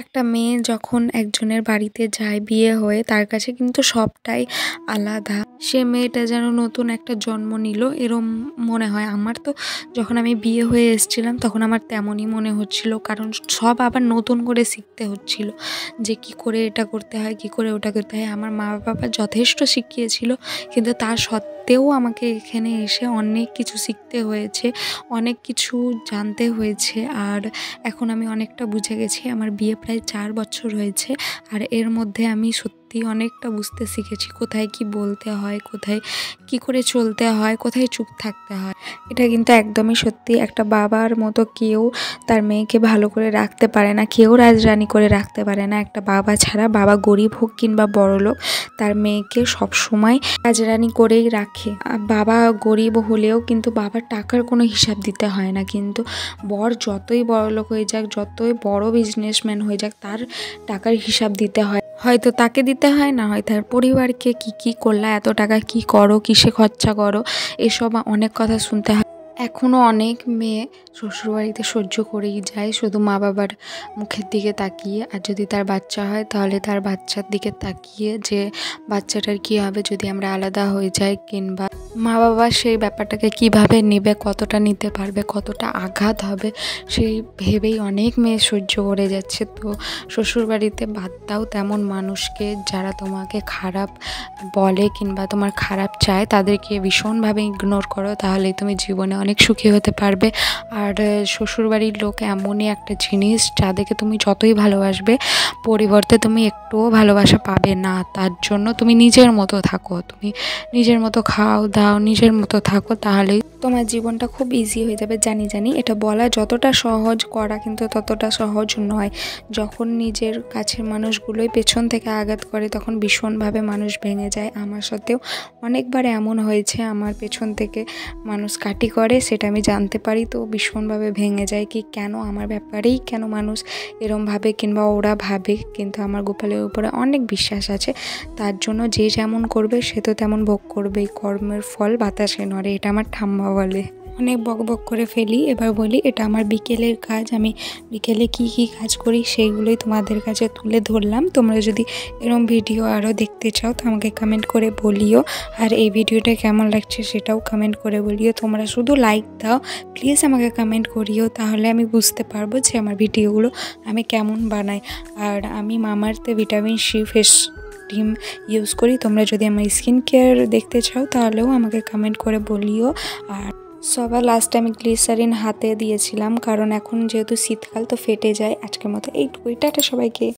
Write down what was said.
একটা মেয়ে যখন একজনের বাড়িতে যায় বিয়ে হয়ে, তার কাছে কিন্তু সবটাই আলাদা। সে মেয়েটা যেন নতুন একটা জন্ম নিল এরম মনে হয়। আমার তো যখন আমি বিয়ে হয়ে এসেছিলাম তখন আমার তেমনই মনে হচ্ছিল, কারণ সব আবার নতুন করে শিখতে হচ্ছিল যে কি করে এটা করতে হয়, কি করে ওটা করতে হয়। আমার মা বাবা যথেষ্ট শিখিয়েছিল, কিন্তু তার সত্ত্বেও আমাকে এখানে এসে অনেক কিছু শিখতে হয়েছে, অনেক কিছু জানতে হয়েছে। আর এখন আমি অনেকটা বুঝে গেছি। আমার বিয়ে প্রায় 4 বছর হয়েছে, আর এর মধ্যে আমি সত্যি অনেকটা বুঝতে শিখেছি কোথায় কি বলতে হয়, কোথায় কি করে চলতে হয়, কোথায় চুপ থাকতে হয়। এটা কিন্তু একদমই সত্যি। একটা বাবার মতো কেউ তার মেয়েকে ভালো করে রাখতে পারে না, কেউ রাজরানি করে রাখতে পারে না একটা বাবা ছাড়া। বাবা গরিব হোক কিংবা বড়লোক, তার মেয়েকে সবসময় রাজরানি করেই রাখে। বাবা গরিব হলেও কিন্তু বাবার টাকার কোনো হিসাব দিতে হয় না, কিন্তু বর যতই বড়লোক হয়ে যাক, যতই বড় বিজনেসম্যান হয়ে যাক, তার টাকার হিসাব দিতে হয়। হয়তো তাকে দিতে হয়, না হয় তার পরিবারকে। কি করলা, এত টাকা কি করো, কিসে খরচা করো, এসব অনেক কথা শুনতে হয়। এখনও অনেক মেয়ে শ্বশুরবাড়িতে সহ্য করেই যায়, শুধু মা বাবার মুখের দিকে তাকিয়ে। আর যদি তার বাচ্চা হয় তাহলে তার বাচ্চার দিকে তাকিয়ে যে বাচ্চাটার কী হবে যদি আমরা আলাদা হয়ে যাই, কিংবা মা বাবা সেই ব্যাপারটাকে কিভাবে নেবে, কতটা নিতে পারবে, কতটা আঘাত হবে, সেই ভেবেই অনেক মেয়ে সহ্য করে যাচ্ছে। তো শ্বশুরবাড়িতে বাদ দাও তেমন মানুষকে যারা তোমাকে খারাপ বলে কিংবা তোমার খারাপ চায়, তাদেরকে ভীষণভাবে ইগনোর করো, তাহলেই তুমি জীবনে অনেক সুখী হতে পারবে। আর শ্বশুরবাড়ির লোক এমনই একটা জিনিস যাদেরকে তুমি যতই ভালোবাসবে, পরিবর্তে তুমি একটুও ভালোবাসা পাবে না। তার জন্য তুমি নিজের মতো থাকো, তুমি নিজের মতো খাও দাও, নিজের মতো থাকো, তাহলেই তোমার জীবনটা খুব ইজি হয়ে যাবে। জানি এটা বলা যতটা সহজ, করা কিন্তু ততটা সহজ নয়। যখন নিজের কাছের মানুষগুলোই পেছন থেকে আঘাত করে, তখন ভীষণভাবে মানুষ ভেঙে যায়। আমার সাথেও অনেকবার এমন হয়েছে, আমার পেছন থেকে মানুষ কাটি করে, সেটা আমি জানতে পারি, তো ভীষণভাবে ভেঙে যায়। কি কেন আমার ব্যাপারেই কেন মানুষ এরম ভাবে কিংবা ওরা ভাবে। কিন্তু আমার গোপালের উপরে অনেক বিশ্বাস আছে, তার জন্য যে যেমন করবে সে তো তেমন ভোগ করবেই। কর্মের ফল বাতাসে নড়ে, এটা আমার ঠাম্মা বলে। অনেক বক করে ফেলি, এবার বলি এটা আমার বিকেলের কাজ। আমি বিকেলে কি কাজ করি সেইগুলোই তোমাদের কাছে তুলে ধরলাম। তোমরা যদি এরকম ভিডিও আরও দেখতে চাও তো আমাকে কমেন্ট করে বলিও, আর এই ভিডিওটা কেমন লাগছে সেটাও কমেন্ট করে বলিও। তোমরা শুধু লাইক দাও প্লিজ, আমাকে কমেন্ট করিও, তাহলে আমি বুঝতে পারবো যে আমার ভিডিওগুলো আমি কেমন বানাই। আর আমি মামাআর্থে vitamin C face cream use করি। তোমরা যদি আমার স্কিন কেয়ার দেখতে চাও তাহলেও আমাকে কমেন্ট করে বলিও। আর সবার লাস্টে আমি গ্লিসারিন হাতে দিয়েছিলাম, কারণ এখন যেহেতু শীতকাল তো ফেটে যায়। আজকের মতো এইটুকুই, টাটা সবাইকে।